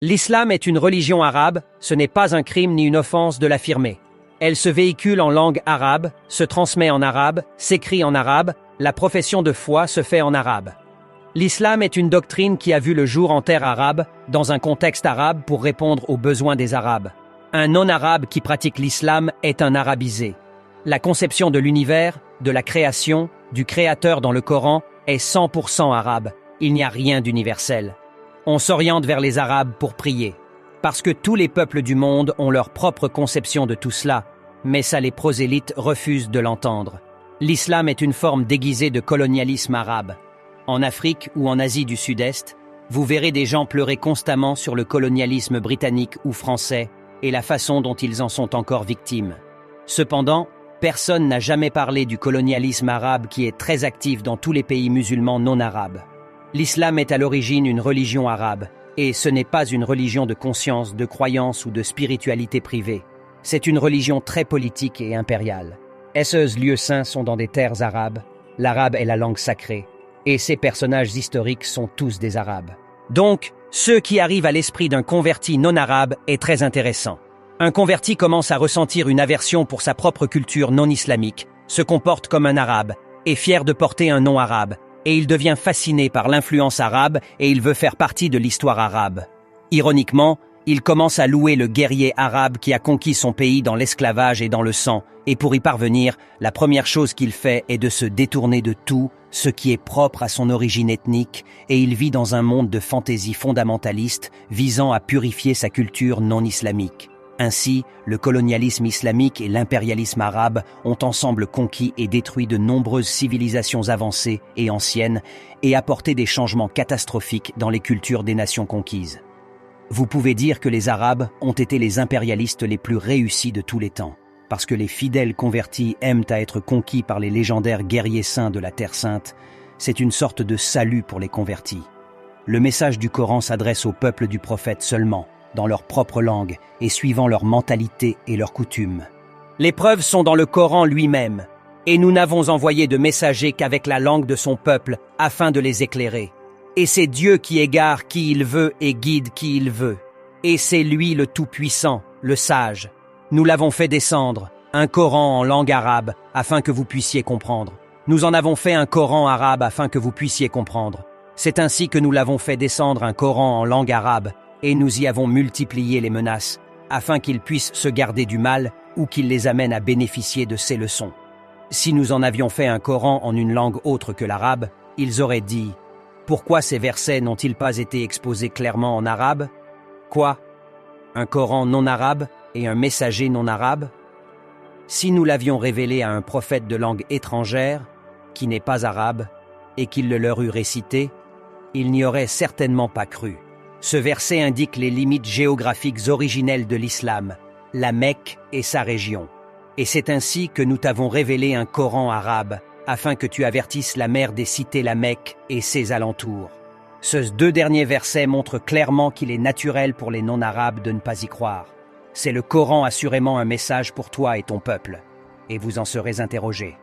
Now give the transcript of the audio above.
L'islam est une religion arabe, ce n'est pas un crime ni une offense de l'affirmer. Elle se véhicule en langue arabe, se transmet en arabe, s'écrit en arabe, la profession de foi se fait en arabe. L'islam est une doctrine qui a vu le jour en terre arabe, dans un contexte arabe pour répondre aux besoins des Arabes. Un non-arabe qui pratique l'islam est un arabisé. La conception de l'univers, de la création, du créateur dans le Coran est 100% arabe. Il n'y a rien d'universel. On s'oriente vers les Arabes pour prier. Parce que tous les peuples du monde ont leur propre conception de tout cela, mais ça les prosélytes refusent de l'entendre. L'islam est une forme déguisée de colonialisme arabe. En Afrique ou en Asie du Sud-Est, vous verrez des gens pleurer constamment sur le colonialisme britannique ou français et la façon dont ils en sont encore victimes. Cependant, personne n'a jamais parlé du colonialisme arabe qui est très actif dans tous les pays musulmans non arabes. L'islam est à l'origine une religion arabe, et ce n'est pas une religion de conscience, de croyance ou de spiritualité privée. C'est une religion très politique et impériale. Ces lieux saints sont dans des terres arabes, l'arabe est la langue sacrée, et ces personnages historiques sont tous des Arabes. Donc, ce qui arrive à l'esprit d'un converti non arabe est très intéressant. Un converti commence à ressentir une aversion pour sa propre culture non islamique, se comporte comme un arabe, est fier de porter un nom arabe, et il devient fasciné par l'influence arabe et il veut faire partie de l'histoire arabe. Ironiquement, il commence à louer le guerrier arabe qui a conquis son pays dans l'esclavage et dans le sang, et pour y parvenir, la première chose qu'il fait est de se détourner de tout ce qui est propre à son origine ethnique, et il vit dans un monde de fantaisie fondamentaliste visant à purifier sa culture non islamique. Ainsi, le colonialisme islamique et l'impérialisme arabe ont ensemble conquis et détruit de nombreuses civilisations avancées et anciennes et apporté des changements catastrophiques dans les cultures des nations conquises. Vous pouvez dire que les Arabes ont été les impérialistes les plus réussis de tous les temps, parce que les fidèles convertis aiment à être conquis par les légendaires guerriers saints de la Terre Sainte. C'est une sorte de salut pour les convertis. Le message du Coran s'adresse au peuple du prophète seulement, dans leur propre langue et suivant leur mentalité et leurs coutumes. Les preuves sont dans le Coran lui-même, et nous n'avons envoyé de messagers qu'avec la langue de son peuple afin de les éclairer. Et c'est Dieu qui égare qui il veut et guide qui il veut. Et c'est lui le Tout-Puissant, le Sage. Nous l'avons fait descendre, un Coran en langue arabe, afin que vous puissiez comprendre. Nous en avons fait un Coran arabe afin que vous puissiez comprendre. C'est ainsi que nous l'avons fait descendre un Coran en langue arabe, et nous y avons multiplié les menaces, afin qu'ils puissent se garder du mal ou qu'il les amène à bénéficier de ces leçons. Si nous en avions fait un Coran en une langue autre que l'arabe, ils auraient dit « Pourquoi ces versets n'ont-ils pas été exposés clairement en arabe ? Quoi ? Un Coran non arabe et un messager non arabe ? Si nous l'avions révélé à un prophète de langue étrangère, qui n'est pas arabe, et qu'il le leur eût récité, il n'y aurait certainement pas cru. » Ce verset indique les limites géographiques originelles de l'islam, la Mecque et sa région. Et c'est ainsi que nous t'avons révélé un Coran arabe, afin que tu avertisses la mère des cités la Mecque et ses alentours. Ces deux derniers versets montrent clairement qu'il est naturel pour les non-arabes de ne pas y croire. C'est le Coran assurément un message pour toi et ton peuple, et vous en serez interrogés.